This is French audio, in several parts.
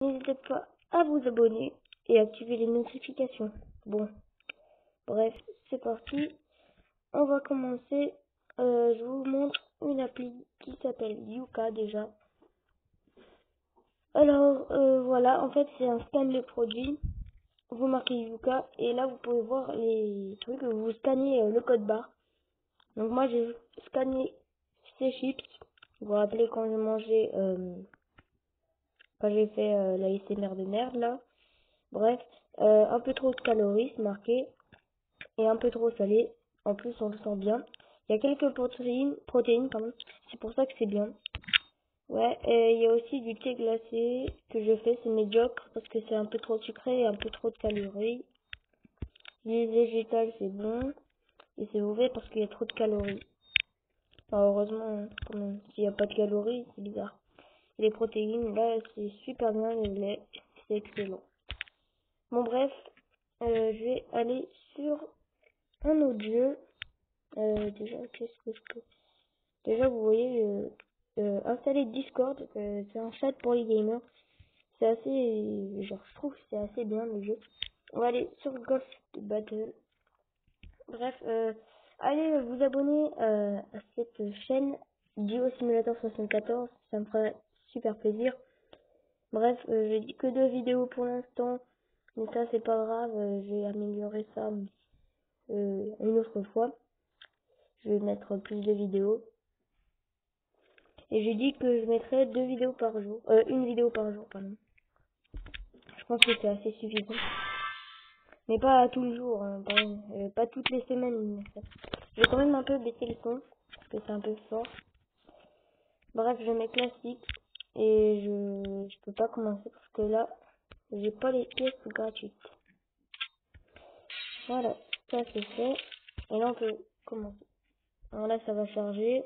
N'hésitez pas à vous abonner et activer les notifications. Bon, bref, c'est parti. On va commencer. Je vous montre une appli qui s'appelle Yuka déjà. Alors, voilà, en fait, c'est un scan de produits. Vous marquez Yuka et là, vous pouvez voir les trucs. Vous scannez le code barre. Donc, moi, j'ai scanné ces chips. Vous vous rappelez quand j'ai mangé, quand j'ai fait la SMR de merde, là. Bref, un peu trop de calories, c'est marqué. Et un peu trop salé. En plus, on le sent bien. Il y a quelques protéines, pardon. C'est pour ça que c'est bien. Ouais, et il y a aussi du thé glacé que je fais, c'est médiocre parce que c'est un peu trop sucré et un peu trop de calories. Les végétales, c'est bon. Et c'est mauvais parce qu'il y a trop de calories. Enfin, heureusement, quand même, s'il n'y a pas de calories, c'est bizarre. Et les protéines, là, c'est super bien, le lait, c'est excellent. Bon, bref, je vais aller sur un autre jeu. Déjà, qu'est-ce que je peux... Déjà, vous voyez, installer Discord, c'est un chat pour les gamers. C'est assez, genre, je trouve que c'est assez bien le jeu. On va aller sur Golf Battle. Bref, allez vous abonner à cette chaîne Duo Simulator 74, ça me ferait super plaisir. Bref, j'ai dit que 2 vidéos pour l'instant, mais ça c'est pas grave, je vais améliorer ça une autre fois. Je vais mettre plus de vidéos. Et j'ai dit que je mettrais 2 vidéos par jour, une vidéo par jour, pardon. Je pense que c'est assez suffisant. Mais pas tous les jours, hein, pas toutes les semaines. Je vais quand même un peu baisser le son, parce que c'est un peu fort. Bref, je mets classique, et je peux pas commencer, parce que là, j'ai pas les pièces gratuites. Voilà, ça c'est fait. Et là, on peut commencer. Alors là, ça va charger.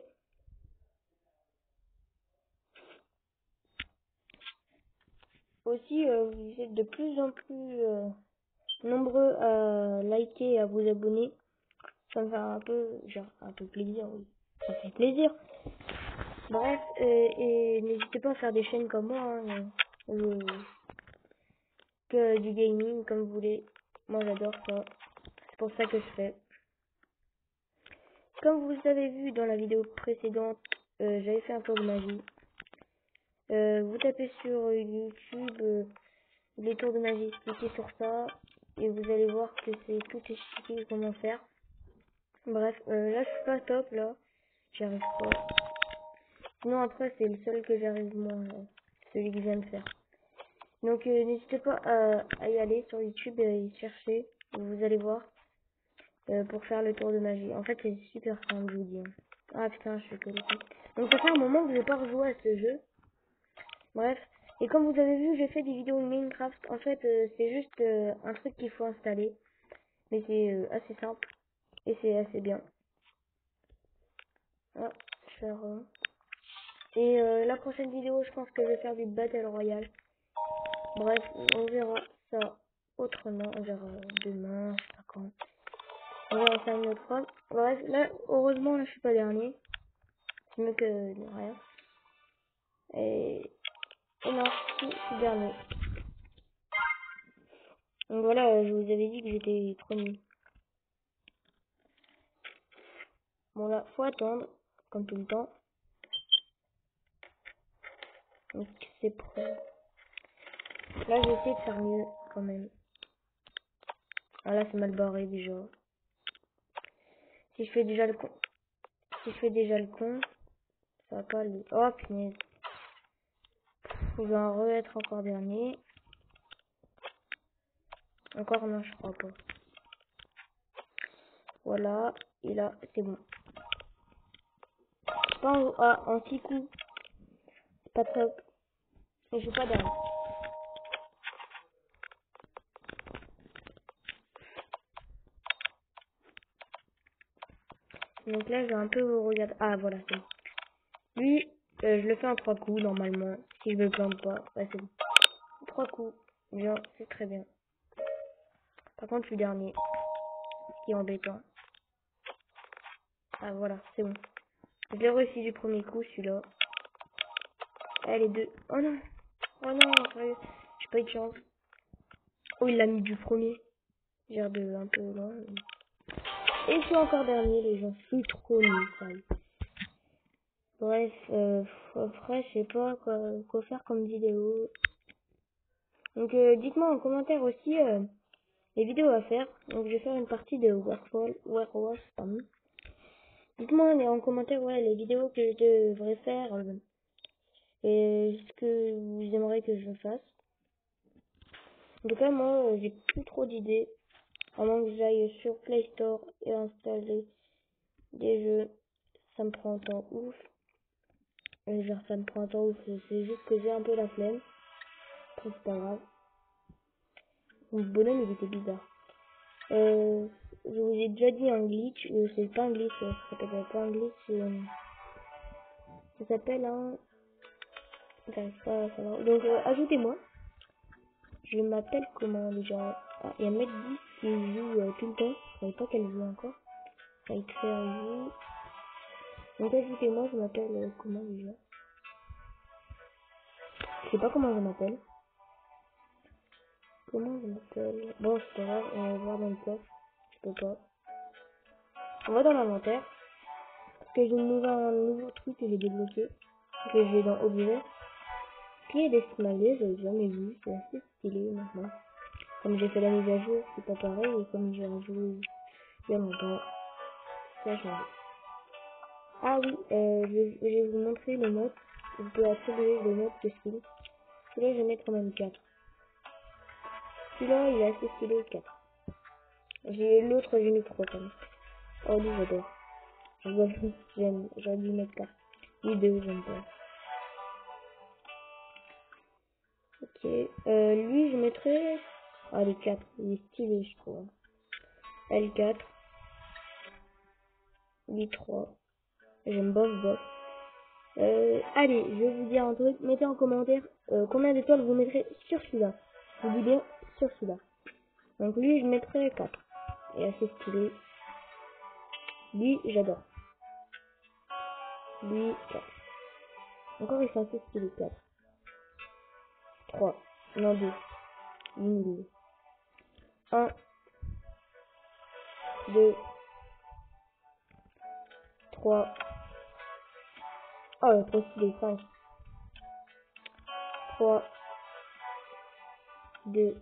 Aussi, vous êtes de plus en plus nombreux à liker et à vous abonner. Ça me fait un peu, genre, un peu plaisir, oui. Ça fait plaisir. Bref, et n'hésitez pas à faire des chaînes comme moi, hein, que du gaming, comme vous voulez. Moi, j'adore ça. C'est pour ça que je fais. Comme vous avez vu dans la vidéo précédente, j'avais fait un tour de magie. Vous tapez sur YouTube les tours de magie, cliquez sur ça, et vous allez voir que c'est tout expliqué comment faire. Bref, là, je suis pas top, là. J'y arrive pas. Sinon, après, c'est le seul que j'arrive moins, celui que je viens de faire. Donc, n'hésitez pas à y aller sur YouTube et y chercher. Vous allez voir pour faire le tour de magie. En fait, c'est super simple, je vous dis. Ah putain, je suis collectif. Donc, ça fait un moment que je n'ai pas rejoué à ce jeu. Bref. Et comme vous avez vu, j'ai fait des vidéos de Minecraft. En fait, c'est juste un truc qu'il faut installer. Mais c'est assez simple. Et c'est assez bien. Ah, je vais faire... Et la prochaine vidéo, je pense que je vais faire du Battle Royale. Bref, on verra ça autrement. On verra demain, je sais pas quand. On verra ça une autre fois. Bref, là, heureusement, là, je suis pas dernier. C'est mieux que de rien. Et non, si, je suis dernier. Donc voilà, je vous avais dit que j'étais premier. Bon là, faut attendre, comme tout le temps. Donc c'est prêt. Là, j'essaie de faire mieux, quand même. Ah là, c'est mal barré déjà. Si je fais déjà le con, ça va pas aller. Oh punaise. Je vais en re-être encore dernier. Encore non, je crois pas. Voilà, et là, c'est bon. Pas en 6 coups. C'est pas top. Mais je suis pas dernier. Donc là, je vais un peu vous regarder. Ah, voilà, c'est bon. Lui, je le fais en 3 coups, normalement. Si je me plante pas. Ouais, c'est bon. 3 coups. Bien, c'est très bien. Par contre, je suis dernier. Ce qui est embêtant. Ah, voilà, c'est bon. Je l'ai réussi du premier coup, celui-là. Eh, les deux. Oh non. Oh non, sérieux. pas eu de chance. Oh, il l'a mis du premier. J'ai l'air de un peu loin. Et je suis encore dernier, les gens. Je suis trop nul, ça. Bref, après, je sais pas quoi faire comme vidéo. Donc, dites-moi en commentaire aussi les vidéos à faire. Donc, je vais faire une partie de Werewolf, pardon. Dites-moi en commentaire les vidéos que je devrais faire et ce que vous aimeriez que je fasse. En tout cas, moi, j'ai plus trop d'idées. À moins que j'aille sur Play Store et installer des jeux. Ça me prend un temps ouf. Genre, ça me prend un temps ouf. C'est juste que j'ai un peu la flemme. Après, c'est pas grave. Mon bonhomme, il était bizarre. Je vous ai déjà dit un glitch. C'est pas un glitch, ça s'appelle pas un glitch. Ça s'appelle un... J'arrive pas à savoir. Donc, ajoutez-moi. Je m'appelle comment déjà? Ah, il y a Mec 10 qui joue tout le temps. Je savais pas qu'elle joue encore. Ça va faire joue. Donc ajoutez-moi, je m'appelle comment déjà? Je sais pas comment je m'appelle. Comment je m'appelle? Bon, c'est pas grave, on va voir dans le coffre. Je peux pas. On va dans l'inventaire. Parce que j'ai un nouveau truc que j'ai débloqué. Que j'ai dans Objet. Qui est des smileys, j'avais jamais vu. C'est assez stylé maintenant. Comme j'ai fait la mise à jour, c'est pas pareil. Et comme j'ai rejoué il y a longtemps, ça a changé. Ah oui, je vais vous montrer le mode. Vous pouvez attribuer le mode de skill. Celui-là, je vais mettre quand même 4. Celui-là, il est assez stylé, 4. J'ai l'autre, j'ai mis 3 quand même. Oh, lui, j'adore. J'aurais dû mettre 4. Lui, 2, j'aime pas. Ok. Lui, je mettrais... Ah, les 4. Il est stylé, je trouve. L4. Lui, 3. J'aime bof. Allez, je vais vous dire un truc. Mettez en commentaire combien d'étoiles vous mettrez sur celui-là. Je vous dis bien sur celui-là. Donc lui, je mettrais 4. Il est assez stylé. Lui, j'adore. Lui, 4. Encore, il est assez stylé, 4. 3. Non, 2. 1000. 1. 2. 3. Oh, il est trop stylé, 5. 3. 2.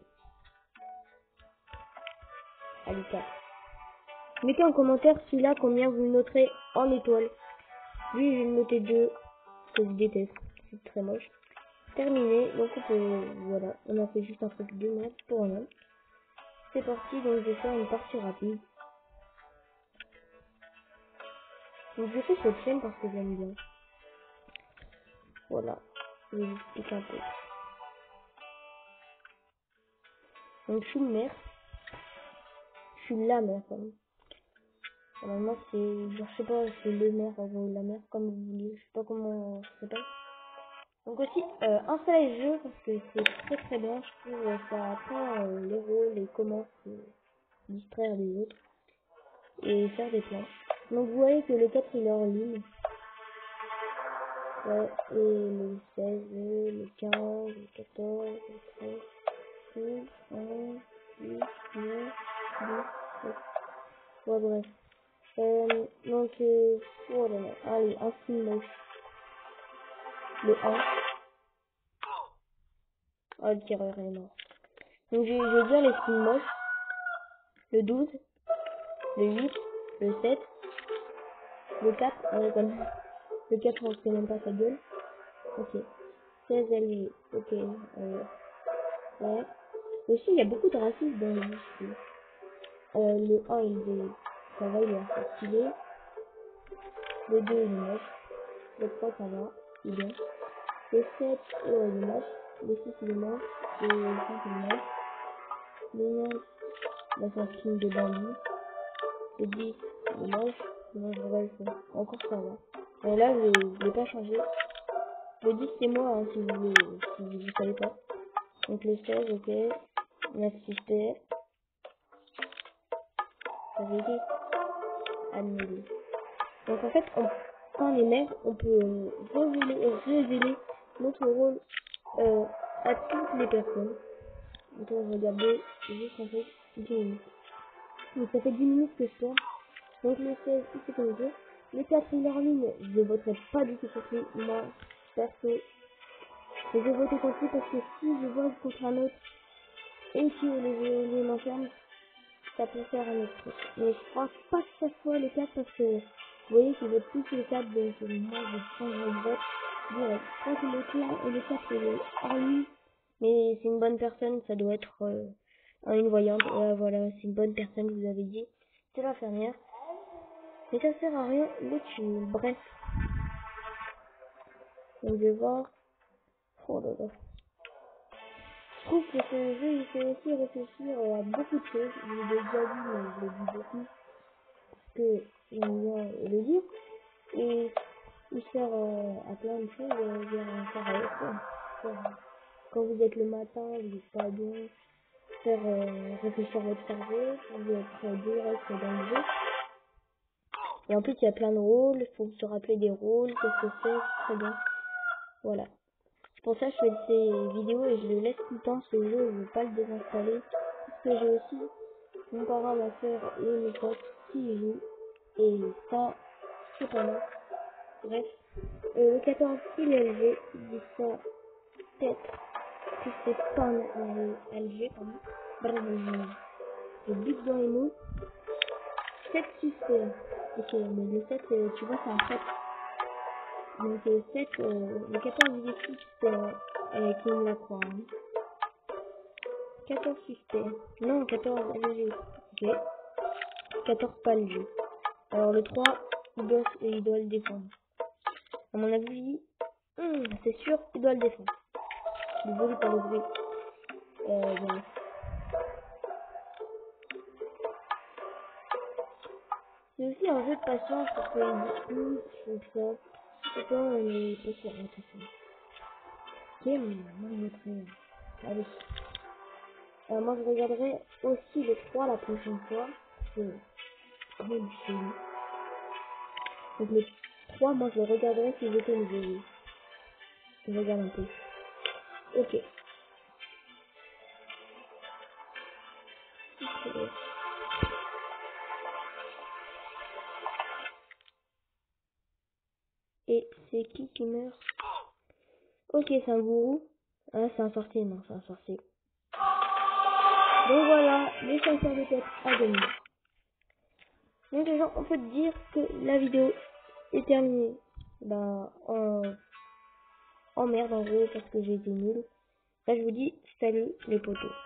Allez, 4. Mettez en commentaire celui-là combien vous le noterez en étoiles. Lui, je vais le noter 2. Que je déteste. C'est très moche. Terminé. Donc, voilà. On a fait juste un truc de merde pour rien. C'est parti. Donc, je vais faire une partie rapide. Donc, je fais cette chaîne parce que j'aime bien. Voilà. Je vais vous expliquer un peu. Donc, je suis le maire. Je suis la mère, quand même. Normalement, c'est, genre, je sais pas, c'est le maire ou la mère, comme vous voulez. Je sais pas comment ça s'appelle. Donc aussi, installez le jeu parce que c'est très très bien. Je trouve ça apprend les rôles et comment se distraire les autres et faire des plans. Donc vous voyez que le 4 il est en ligne. Ouais, et le 16, le 15, le 14, le 13, 12, 11, 10, 9, 10, 7. Ouais, bref. Donc, oh là là. Allez, un film moche. Le 1. Ah, le tireur est mort. Donc, je vais dire les films moches. Le 12, le 8, le 7, le 4, comme le 4, on sait même pas sa gueule. Ok. 16 alliés. Ok. Ouais. Aussi, il y a beaucoup de racisme dans le jeu. Le 1, ça va, il est assez stylé. Le 2, il est moche. Le 3, ça va, il est bien. Le 7, il est moche. Le 6, il est moche. Le 5, il est moche. Le 9, bah, c'est un film de bandit. Le 10, il est moche. Non, bref, encore ça va. Là, je l'ai pas changé. Le 10, c'est moi, hein, si vous savez pas. Donc le 16, ok. On a suspect. Ça veut dire annuler. Donc en fait, quand on est maire, on peut révéler notre rôle à toutes les personnes. Donc on va regarder juste en fait 10 minutes. Donc ça fait 10 minutes que je tourne. Donc le 16, il s'est connecté. Le 4, il est en ligne. Je voterai pas du tout contre lui. Moi, perso, je vais voter contre lui parce que si je vote contre un autre et que les m'enferment, ça peut faire un autre truc. Mais je pense pas que ça soit le 4 parce que vous voyez qu'il vote tous le 4, donc moi je prends le vote direct. Je crois que le 4 il est en ligne, mais c'est une bonne personne, ça doit être une voyante. Voilà, c'est une bonne personne, je vous avais dit. C'est l'infirmière. Mais ça sert à rien de tuer. Bref. On va voir. Oh là là. Je trouve que ce jeu, il fait aussi réfléchir à beaucoup de choses. Je l'ai déjà dit, mais je le dis beaucoup. Parce que j'aime bien le lire. Et il sert à plein de choses. Quand vous êtes le matin, vous n'êtes pas bien. Faire réfléchir votre cerveau. Vous êtes direct dans le jeu. Et en plus, il y a plein de rôles. Il faut se rappeler des rôles. Qu'est-ce que c'est très bien. Voilà. C'est pour ça que je fais ces vidéos et je le laisse tout le temps ce jeu. Je ne veux pas le désinstaller. Parce que j'ai aussi mon parent, ma soeur et mes potes qui y jouent. Et ça, c'est pas mal. Bref. Le 14, il est élevé. Il dit ça peut-être que c'est pas un LG, pardon. Bref, je bute dans les mots. 7 suspects. Ok, mais le 7, tu vois, c'est un 7. Donc 7, le 14 il est suspect qui me la croit. Hein. 14 suspects. Non, 14 LG. Ok. 14 pas LG. Alors le 3, il doit le défendre. À mon avis, c'est sûr, il doit le défendre. Désolé pour le bruit. Bon. C'est aussi un jeu de patience parce qu'il dit je fais ça. C'est pas, on est pas sûr, tout ça. Ok, mais moi je mettrai. Allez. Moi je regarderai aussi le 3 la prochaine fois. Parce que c'est lui. Donc le 3, moi je le regarderai si j'étais nouveau. Je regarde un peu. Ok. Et c'est qui meurt? Ok, c'est un gourou. Ah, c'est un sorcier, non, c'est un sorcier. Donc voilà, les chasseurs de tête à gagner. Donc les gens, on peut dire que la vidéo est terminée. Bah, en merde en gros, parce que j'ai été nul. Là, je vous dis salut les potos.